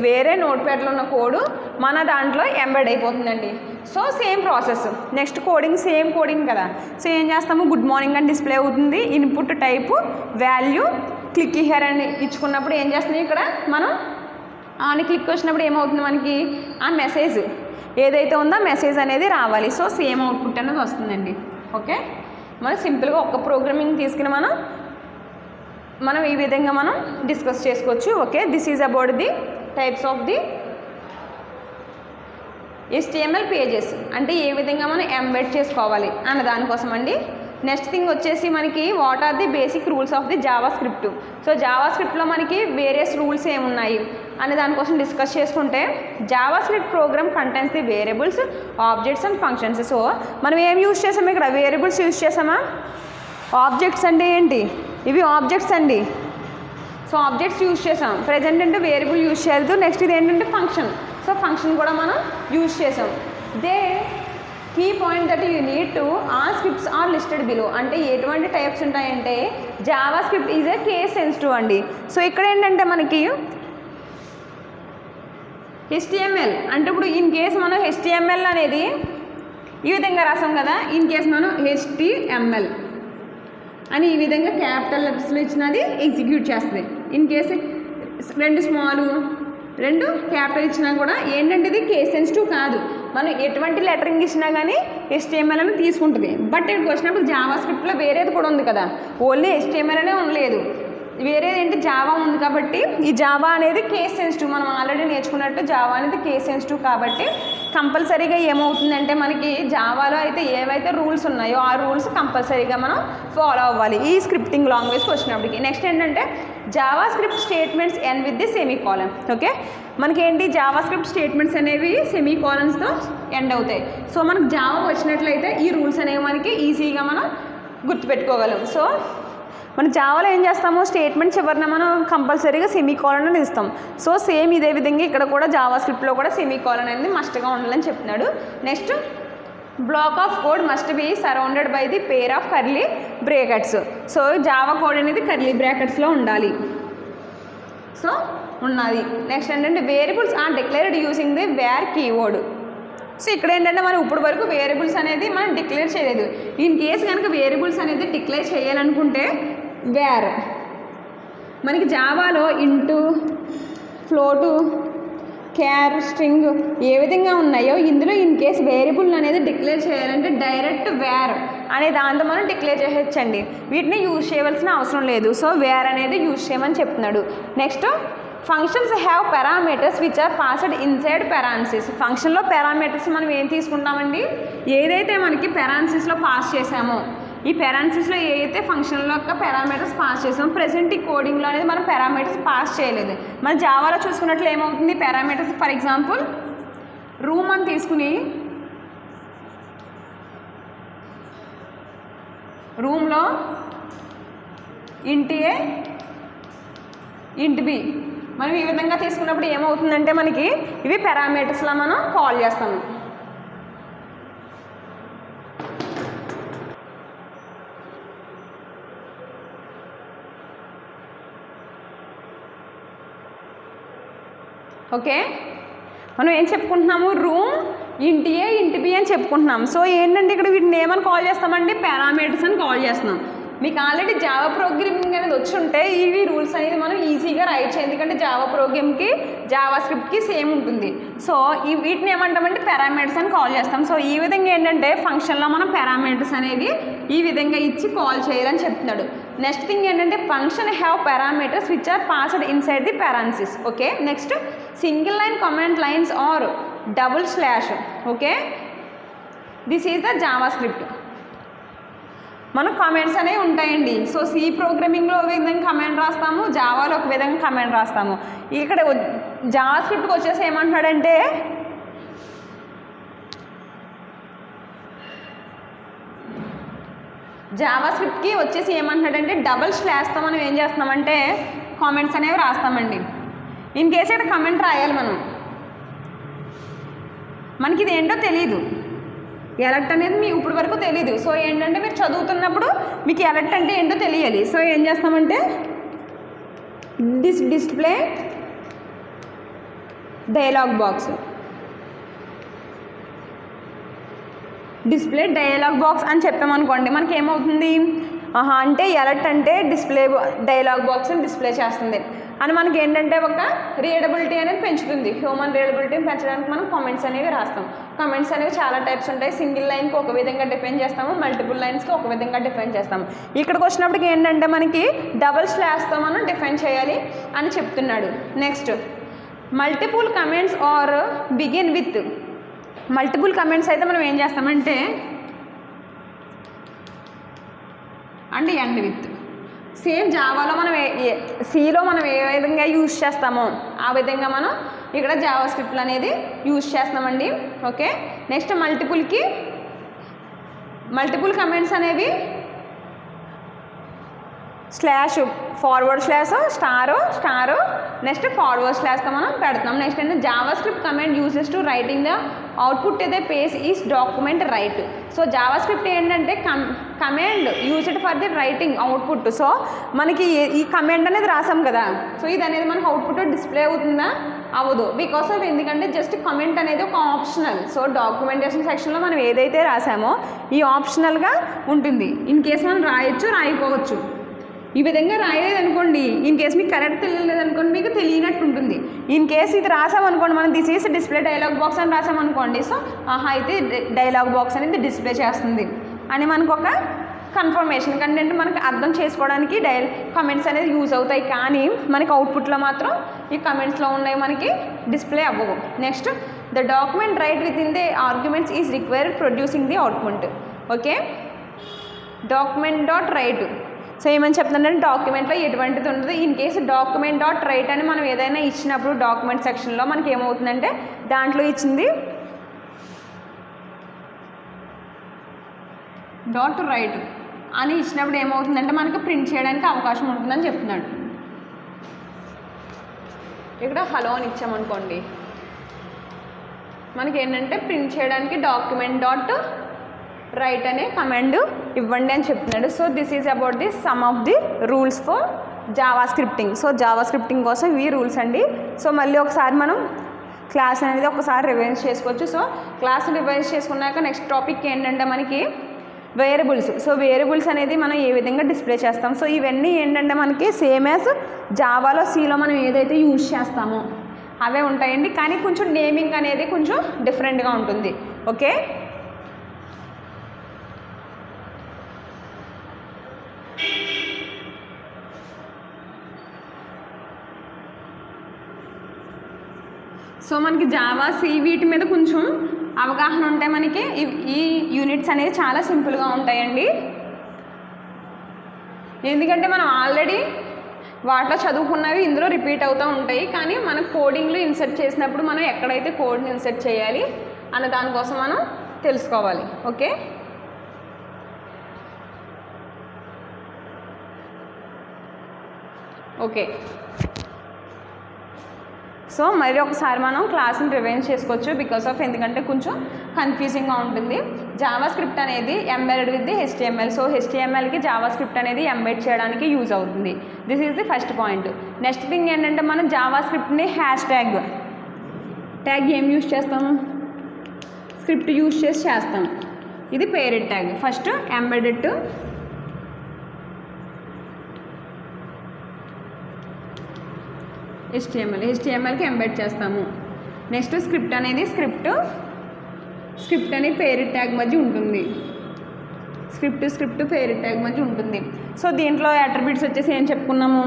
వేరే నోట్ ప్యాడ్లో ఉన్న కోడ్ మన దాంట్లో ఎంబెడ్ అయిపోతుందండి. So same process, next coding same coding కదా. సో ఏం చేస్తాము, గుడ్ మార్నింగ్ అని డిస్ప్లే అవుతుంది. Input type value click here అని ఇచ్చుకున్నప్పుడు ఏం చేస్తుంది, ఇక్కడ మనం అని క్లిక్ వచ్చినప్పుడు ఏమవుతుంది, మనకి ఆ మెసేజ్ ఏదైతే ఉందో మెసేజ్ అనేది రావాలి. సో సేమ్ అవుట్పుట్ అనేది వస్తుందండి. ఓకే, మనం సింపుల్గా ఒక్క ప్రోగ్రామింగ్ తీసుకుని మనం ఈ విధంగా మనం డిస్కస్ చేసుకోవచ్చు. Okay, this is about the types of the HTML pages, అంటే ఏ విధంగా మనం ఎంబెడ్ చేసుకోవాలి అన్న దానికోసం అండి. నెక్స్ట్ థింగ్ వచ్చేసి మనకి what are the basic rules of the JavaScript. So జావా స్క్రిప్ట్లో మనకి వేరియస్ రూల్స్ ఏమున్నాయి అనే దానికోసం డిస్కస్ చేసుకుంటే JavaScript program contains the variables, objects and functions. So మనం ఏం యూజ్ చేసాము, ఇక్కడ వేరియబుల్స్ యూజ్ చేసామా, ఆబ్జెక్ట్స్ అంటే ఏంటి, ఇవి ఆబ్జెక్ట్స్ అండి. సో ఆబ్జెక్ట్స్ యూజ్ చేసాం, ప్రజెంట్ అంటే వేరియబుల్ యూజ్ చేయలేదు. నెక్స్ట్ ఇది ఏంటంటే ఫంక్షన్. సో ఫంక్షన్ కూడా మనం యూజ్ చేసాం. The key point that you need to all scripts are listed below. అంటే ఎటువంటి టైప్స్ ఉంటాయంటే JavaScript is a case sensitive అండి. సో ఇక్కడ ఏంటంటే మనకి HTML అంటే ఇప్పుడు ఇన్ కేస్ మనం HTML అనేది ఈ విధంగా రాసాం కదా, ఇన్ కేస్ మనం HTML అని ఈ విధంగా క్యాపిటల్ లెటర్స్లో ఇచ్చినది ఎగ్జిక్యూట్ చేస్తుంది. ఇన్ కేసు 2 స్మాల్ 2 క్యాపిటల్ ఇచ్చినా కూడా ఏంటంటే ఇది కేస్ సెన్సిటివ్ కాదు, మనం ఎటువంటి లెటరింగ్ ఇచ్చినా కానీ HTML అని తీసుకుంటుంది. బట్ ఇక్కడికి వచ్చినప్పుడు జావా స్క్రిప్ట్లో వేరేది కూడా ఉంది కదా, ఓన్లీ HTML అనే ఉండలేదు, వేరేది ఏంటి జావా ఉంది. కాబట్టి ఈ జావా అనేది కేస్ సెన్సిటివ్, మనం ఆల్రెడీ నేర్చుకున్నట్టు జావా అనేది కేస్ సెన్సిటివ్. కాబట్టి కంపల్సరీగా ఏమవుతుందంటే మనకి జావాలో అయితే ఏవైతే రూల్స్ ఉన్నాయో ఆ రూల్స్ కంపల్సరీగా మనం ఫాలో అవ్వాలి ఈ స్క్రిప్టింగ్ లాంగ్వేజ్కి వచ్చినప్పటికి. నెక్స్ట్ ఏంటంటే Java script statements end with the semicolon. Okay, మనకేంటి జావా స్క్రిప్ట్ స్టేట్మెంట్స్ అనేవి సెమీకోలన్స్తో ఎండ్ అవుతాయి. సో మనకు జావా వచ్చినట్లయితే ఈ రూల్స్ అనేవి మనకి ఈజీగా మనం గుర్తుపెట్టుకోగలం. సో మన జావాలో ఏం చేస్తాము, స్టేట్మెంట్ చివరిన మనం కంపల్సరీగా సెమీకోలన్ అని ఇస్తాం. సో సేమ్ ఇదే విధంగా ఇక్కడ కూడా జావా స్క్రిప్ట్లో కూడా సెమీకోలన్ అనేది మస్ట్గా ఉండాలని చెప్తున్నాడు. Next block of code must be surrounded by the pair of curly brackets. So Java code అనేది కర్లీ బ్రాకెట్స్లో ఉండాలి. సో ఉన్నది. నెక్స్ట్ ఏంటంటే variables are declared using the var keyword. So ఇక్కడ ఏంటంటే మనం ఇప్పుడు వరకు వేరియబుల్స్ అనేది మనం డిక్లేర్ చేయలేదు. ఇన్ కేసు కనుక వేరియబుల్స్ అనేది డిక్లేర్ చేయాలనుకుంటే వేర్, మనకి జావాలో ఇంటూ, ఫ్లోటు, క్యార్, స్ట్రింగ్ ఏ విధంగా ఉన్నాయో ఇందులో ఇన్ కేసు వేరియబుల్ అనేది డిక్లేర్ చేయాలంటే డైరెక్ట్ వేర్ అనే దాంతో మనం డిక్లేర్ చేయొచ్చండి, వీటిని యూజ్ చేయవలసిన అవసరం లేదు. సో వేర్ అనేది యూజ్ చేయమని చెప్తున్నాడు. Next functions have parameters which are passed inside parenthesis. ఫంక్షన్లో పారామీటర్స్ మనం ఏం తీసుకుంటామండి, ఏదైతే మనకి పారాన్సిస్లో పాస్ చేసామో ఈ పారాన్సిస్లో ఏదైతే ఫంక్షన్లో యొక్క పారామీటర్స్ పాస్ చేసామో ప్రెసెంట్ ఈ కోడింగ్లో అనేది మనం పారామీటర్స్ పాస్ చేయలేదు. మన జావాలో చూసుకున్నట్లు ఏమవుతుంది, పారామీటర్స్ ఫర్ ఎగ్జాంపుల్ రూమ్ అని తీసుకుని రూమ్లో ఇంట్ ఏ ఇంట్ బి మనం ఈ విధంగా తీసుకున్నప్పుడు ఏమవుతుందంటే మనకి ఇవి పారామీటర్స్లా మనం కాల్ చేస్తాము. ఓకే, మనం ఏం చెప్పుకుంటున్నాము, రూమ్ ఇంటి ఏ ఇంటి బి అని చెప్పుకుంటున్నాం. సో ఏంటంటే ఇక్కడ వీటిని ఏమని కాల్ చేస్తామండి, పారామీటర్స్ అని కాల్ చేస్తున్నాం. మీకు ఆల్రెడీ జావా ప్రోగ్రామింగ్ అనేది వచ్చి ఉంటే ఇవి రూల్స్ అనేది మనం ఈజీగా రైట్ చేయాలి, ఎందుకంటే జావా ప్రోగ్రామ్కి జావా స్క్రిప్ట్కి సేమ్ ఉంటుంది. సో వీటిని ఏమంటామంటే పారామీటర్స్ అని కాల్ చేస్తాం. సో ఈ విధంగా ఏంటంటే ఫంక్షన్లో మనం పారామీటర్స్ అనేది ఈ విధంగా ఇచ్చి కాల్ చేయాలని చెప్తున్నాడు. నెక్స్ట్ థింగ్ ఏంటంటే function have parameters which are passed inside the parenthesis. Okay, next single line comment lines are double slash. Okay, this is the JavaScript. మనకు కమెంట్స్ అనేవి ఉంటాయండి. సో సి ప్రోగ్రామింగ్లో ఒక విధంగా కమెంట్ రాస్తాము, జావాలో ఒక విధంగా కమెంట్ రాస్తాము. ఇక్కడ జావా స్క్రిప్ట్కి వచ్చేసి ఏమంటున్నాడంటే జావా స్క్రిప్ట్కి వచ్చేసి ఏమంటున్నాడంటే డబుల్ స్లాష్తో మనం ఏం చేస్తున్నామంటే కామెంట్స్ అనేవి రాస్తామండి. ఇన్ కేసు ఇక్కడ కమెంట్ రాయాలి మనకి ఇది ఏంటో తెలీదు, ఎలర్ట్ అనేది మీ ఇప్పటి వరకు తెలీదు. సో ఏంటంటే మీరు చదువుతున్నప్పుడు మీకు ఎలర్ట్ అంటే ఏంటో తెలియాలి. సో ఏం చేస్తామంటే display dialogue box, display dialogue box అని చెప్పామనుకోండి, మనకి ఏమవుతుంది, అంటే ఎలర్ట్ అంటే డిస్ప్లే డైలాగ్ బాక్స్ని డిస్ప్లే చేస్తుంది అని మనకి ఏంటంటే ఒక రీడబిలిటీ అనేది పెంచుతుంది. హ్యూమన్ రీడబిలిటీని పెంచడానికి మనం కామెంట్స్ అనేవి రాస్తాం. కామెంట్స్ అనేవి చాలా టైప్స్ ఉంటాయి. సింగిల్ లైన్కి ఒక విధంగా డిఫైన్ చేస్తాము, మల్టిపుల్ లైన్స్కి ఒక విధంగా డిఫైన్ చేస్తాము. ఇక్కడికి వచ్చినప్పటికి ఏంటంటే మనకి డబుల్ స్లాష్తో మనం డిఫైన్ చేయాలి అని చెప్తున్నాడు. Next multiple comments are begin with. Multiple comments అయితే మనం ఏం చేస్తామంటే అండ్ ఎండ్ విత్. సేమ్ జావాలో మనం సిలో మనం ఏ విధంగా యూజ్ చేస్తామో ఆ విధంగా మనం ఇక్కడ జావా స్క్రిప్ట్లు అనేది యూజ్ చేస్తామండి. ఓకే, నెక్స్ట్ మల్టిపుల్ కమెంట్స్ అనేవి slash forward slash star next forward స్లాష్తో మనం పెడతాం. నెక్స్ట్ అంటే JavaScript comment uses to writing the output the page is document write. So JavaScript ఏంటంటే command used for the writing output. So మనకి ఈ command అనేది రాసాం కదా, సో ఇది అనేది మనకు అవుట్పుట్ డిస్ప్లే అవుతుందా, అవ్వదు. బికాస్ ఆఫ్ ఎందుకంటే జస్ట్ కమెంట్ అనేది ఒక ఆప్షనల్. సో డాక్యుమెంటేషన్ సెక్షన్లో మనం ఏదైతే రాసామో ఈ ఆప్షనల్గా ఉంటుంది. ఇన్ కేస్ మనం రాయొచ్చు, రాయిపోవచ్చు. ఈ విధంగా రాయలేదనుకోండి, ఇన్ కేస్ మీకు కరెక్ట్ తెలియలేదనుకోండి, మీకు తెలియనట్టు ఉంటుంది. ఇన్ కేస్ ఇది రాసామనుకోండి, మనం this is display dialogue box అని రాసామనుకోండి, సో అయితే డైలాగ్ బాక్స్ అనేది డిస్ప్లే చేస్తుంది అని మనకు ఒక కన్ఫర్మేషన్ కంటెంట్ మనకు అర్థం చేసుకోవడానికి కమెంట్స్ అనేది యూజ్ అవుతాయి. కానీ మనకి అవుట్పుట్లో మాత్రం ఈ కమెంట్స్లో ఉన్నాయి మనకి డిస్ప్లే అవ్వవు. Next the document right with in the arguments is required producing the output. Okay, document dot right. So ఏమని చెప్తుందంటే డాక్యుమెంట్లో ఎటువంటిది ఉంటుంది. In case document dot right అని మనం ఏదైనా ఇచ్చినప్పుడు డాక్యుమెంట్ సెక్షన్లో మనకి ఏమవుతుందంటే దాంట్లో ఇచ్చింది డాట్ రైట్ అని ఇచ్చినప్పుడు ఏమవుతుందంటే మనకి ప్రింట్ చేయడానికి అవకాశం ఉంటుందని చెప్తున్నాడు. ఇక్కడ హలో అని ఇచ్చామనుకోండి, మనకి ఏంటంటే ప్రింట్ చేయడానికి డాక్యుమెంట్ డాట్ రైట్ అనే కమాండ్ ఇవ్వండి అని చెప్తున్నాడు. So this is about the some of the rules for Java scripting. So Java scripting కోసం ఇవి రూల్స్ అండి. సో మళ్ళీ ఒకసారి మనం క్లాస్ అనేది ఒకసారి రివైజ్ చేసుకోవచ్చు. సో క్లాస్ రివైజ్ చేసుకున్నాక నెక్స్ట్ టాపిక్ ఏంటంటే మనకి వేరియబుల్స్. సో వేరియబుల్స్ అనేది మనం ఏ విధంగా డిస్ప్లే చేస్తాం. సో ఇవన్నీ ఏంటంటే మనకి సేమ్ యాజ్ జావాలో సిలో మనం ఏదైతే యూజ్ చేస్తామో అవే ఉంటాయండి, కానీ కొంచెం నేమింగ్ అనేది కొంచెం డిఫరెంట్గా ఉంటుంది. ఓకే, సో మనకి జావా సి వీటి మీద కొంచెం అవగాహన ఉంటే మనకి ఈ యూనిట్స్ అనేవి చాలా సింపుల్గా ఉంటాయండి. ఎందుకంటే మనం ఆల్రెడీ వాటిలో చదువుకున్నవి ఇందులో రిపీట్ అవుతూ ఉంటాయి, కానీ మన కోడింగ్లో ఇన్సర్ట్ చేసినప్పుడు మనం ఎక్కడైతే కోడ్ని ఇన్సర్ట్ చేయాలి అన్న దానికోసం మనం తెలుసుకోవాలి. Okay, okay. సో మళ్ళీ ఒకసారి మనం క్లాస్ని రివైజ్ చేసుకోవచ్చు బికాస్ ఆఫ్ ఎందుకంటే కొంచెం కన్ఫ్యూజింగ్గా ఉంటుంది. జావా స్క్రిప్ట్ అనేది embedded with the HTML. So HTMLకి జావా స్క్రిప్ట్ అనేది ఎంబెడ్ చేయడానికి యూజ్ అవుతుంది. This is the first point. Next thing ఏంటంటే మనం జావా స్క్రిప్ట్ని హ్యాష్ ట్యాగ్ ట్యాగ్ ఏం యూజ్ చేస్తాము, స్క్రిప్ట్ యూజ్ చేస్తాం. ఇది parent tag. First embedded to HTMLకి ఎంబెడ్ చేస్తాము. నెక్స్ట్ స్క్రిప్ట్ అనేది స్క్రిప్ట్ అనేది పేరెంట్ ట్యాగ్ మధ్య ఉంటుంది. స్క్రిప్ట్ పేరెంట్ ట్యాగ్ మధ్య ఉంటుంది. సో దీంట్లో అట్రిబ్యూట్స్ వచ్చేసి ఏం చెప్పుకున్నాము,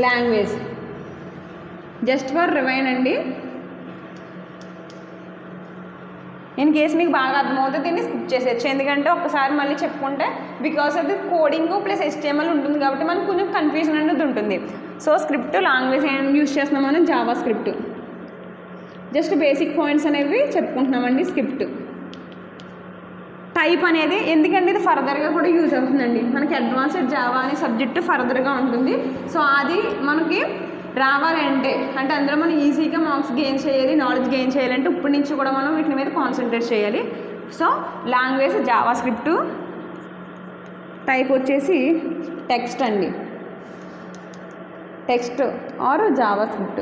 లాంగ్వేజ్. జస్ట్ ఫర్ రివైండ్ అండి, ఇన్ కేస్ మీకు బాగా అర్థమవుతుంది దీన్ని స్కిప్ చేసేయచ్చు, ఎందుకంటే ఒకసారి మళ్ళీ చెప్పుకుంటే బికాస్ అది కోడింగ్ ప్లస్ HTML ఉంటుంది కాబట్టి మనకు కొంచెం కన్ఫ్యూజన్ అనేది ఉంటుంది. సో స్క్రిప్ట్ లాంగ్వేజ్ ఏం యూజ్ చేస్తున్నాం మనం, Java script. Just basic points అనేవి చెప్పుకుంటున్నామండి. స్క్రిప్ట్ టైప్ అనేది ఎందుకంటే ఇది ఫర్దర్గా కూడా యూజ్ అవుతుందండి. మనకి అడ్వాన్స్డ్ జావా అనే సబ్జెక్టు ఫర్దర్గా ఉంటుంది. సో అది మనకి రావాలంటే అంటే అందులో మనం ఈజీగా మార్క్స్ గెయిన్ చేయాలి, నాలెడ్జ్ గెయిన్ చేయాలంటే ఇప్పటి నుంచి కూడా మనం వీటి మీద కాన్సన్ట్రేట్ చేయాలి. So language Java script, type వచ్చేసి టెక్స్ట్ అండి, text are Java script,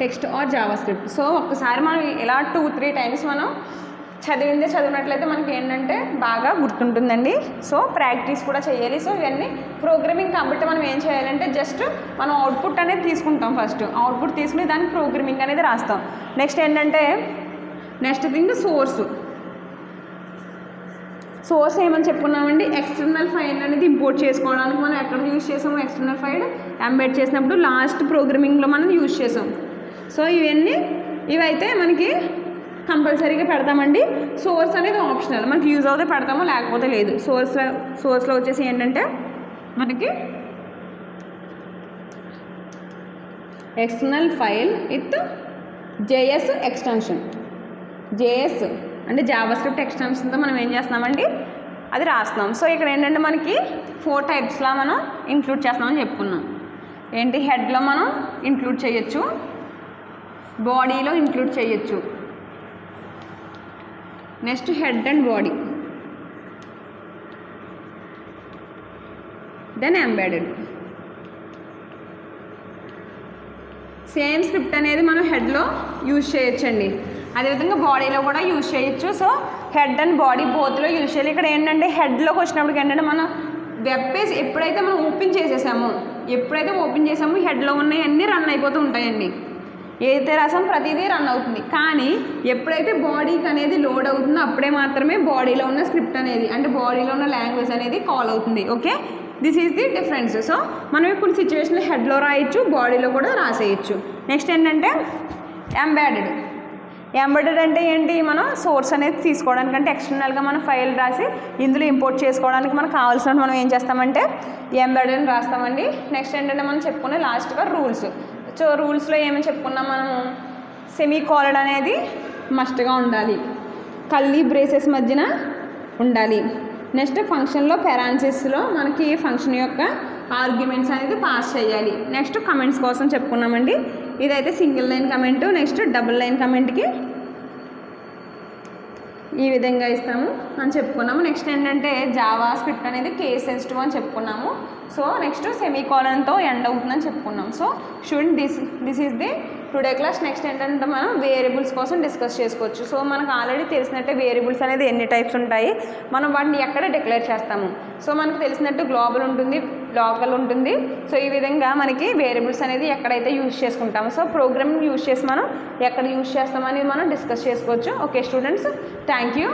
text are Java script. So ఒక్కసారి మనం ఇలా 2-3 టైమ్స్ మనం చదివినట్లయితే మనకి ఏంటంటే బాగా గుర్తుంటుందండి. సో ప్రాక్టీస్ కూడా చేయాలి. సో ఇవన్నీ ప్రోగ్రామింగ్ కాబట్టి మనం ఏం చేయాలంటే జస్ట్ మనం అవుట్పుట్ అనేది తీసుకుంటాం. ఫస్ట్ అవుట్పుట్ తీసుకుని దానికి ప్రోగ్రామింగ్ అనేది రాస్తాం. నెక్స్ట్ ఏంటంటే నెక్స్ట్ థింగ్ సోర్స్ ఏమని చెప్పుకున్నామండి, ఎక్స్టర్నల్ ఫైల్ అనేది ఇంపోర్ట్ చేసుకోవడానికి మనం ఎక్కడ యూజ్ చేసాము, ఎక్స్టర్నల్ ఫైల్ ఎంబెడ్ చేసినప్పుడు లాస్ట్ ప్రోగ్రామింగ్లో మనం యూజ్ చేసాం. సో ఇవైతే మనకి కంపల్సరీగా పెడతామండి. సోర్స్ అనేది ఆప్షనల్, మనకి యూజ్ అవుతే పెడతామో లేకపోతే లేదు. సోర్స్లో వచ్చేసి ఏంటంటే మనకి external file with JS extension. JS అంటే జావా స్క్రిప్ట్ ఎక్స్టెన్షన్తో మనం ఏం చేస్తున్నామండి అది రాస్తున్నాం. సో ఇక్కడ ఏంటంటే మనకి 4 టైప్స్లా మనం ఇంక్లూడ్ చేస్తున్నామని చెప్పుకున్నాం. ఏంటి, హెడ్లో మనం ఇంక్లూడ్ చేయొచ్చు, బాడీలో ఇంక్లూడ్ చేయొచ్చు. Next head and body, then embedded. Same script అనేది మనం హెడ్లో యూజ్ చేయొచ్చండి, అదేవిధంగా బాడీలో కూడా యూజ్ చేయొచ్చు. సో హెడ్ అండ్ బాడీ బోత్లో యూజ్ చేయాలి. ఇక్కడ ఏంటంటే హెడ్లోకి వచ్చినప్పటికి ఏంటంటే మనం వెబ్ పేజ్ ఎప్పుడైతే మనం ఓపెన్ చేసామో హెడ్లో ఉన్నవన్నీ రన్ అయిపోతూ ఉంటాయండి. ఏదైతే రాసాం ప్రతిదీ రన్ అవుతుంది. కానీ ఎప్పుడైతే బాడీకి అనేది లోడ్ అవుతుందో అప్పుడే మాత్రమే బాడీలో ఉన్న స్క్రిప్ట్ అనేది అంటే బాడీలో ఉన్న లాంగ్వేజ్ అనేది కాల్ అవుతుంది. Okay, this is the difference. So మనం ఇప్పుడు సిచ్యువేషన్లో హెడ్లో రాయొచ్చు, బాడీలో కూడా రాసేయచ్చు. నెక్స్ట్ ఏంటంటే ఎంబెడెడ్ అంటే ఏంటి, మనం సోర్స్ అనేది తీసుకోవడానికి అంటే ఎక్స్టర్నల్గా మనం ఫైల్ రాసి ఇందులో ఇంపోర్ట్ చేసుకోవడానికి మనకు కావాల్సినట్టు మనం ఏం చేస్తామంటే ఎంబెడెడ్ రాస్తామండి. నెక్స్ట్ ఏంటంటే మనం చెప్పుకునే లాస్ట్గా రూల్స్. సో రూల్స్లో ఏమని చెప్పుకున్నాం మనము, సెమీకోలన్ అనేది మస్ట్గా ఉండాలి, కల్లీ బ్రేసెస్ మధ్యన ఉండాలి. నెక్స్ట్ ఫంక్షన్లో పెరాన్సిస్లో మనకి ఫంక్షన్ యొక్క ఆర్గ్యుమెంట్స్ అనేది పాస్ చేయాలి. నెక్స్ట్ కమెంట్స్ కోసం చెప్పుకున్నామండి, ఇదైతే single line comment. Next double line కమెంట్కి ఈ విధంగా ఇస్తాము అని చెప్పుకున్నాము. నెక్స్ట్ ఏంటంటే జావా స్క్రిప్ట్ అనేది కేస్ సెన్సిటివ్ అని చెప్పుకున్నాము. సో నెక్స్ట్ సెమీకోలన్తో ఎండ్ అవుతుందని చెప్పుకున్నాం. So this is the today class. Next ఏంటంటే మనం వేరియబుల్స్ కోసం డిస్కస్ చేసుకోవచ్చు. సో మనకు ఆల్రెడీ తెలిసినట్టే వేరియబుల్స్ అనేది ఎన్ని టైప్స్ ఉంటాయి, మనం వాటిని ఎక్కడ డిక్లేర్ చేస్తాము. సో మనకు తెలిసినట్టు గ్లోబల్ ఉంటుంది, లోకల్ ఉంటుంది. సో ఈ విధంగా మనకి వేరియబుల్స్ అనేది ఎక్కడైతే యూజ్ చేసుకుంటాము. సో ప్రోగ్రామింగ్ యూజ్ చేసి మనం ఎక్కడ యూజ్ చేస్తామని మనం డిస్కస్ చేసుకోవచ్చు. Okay students, thank you.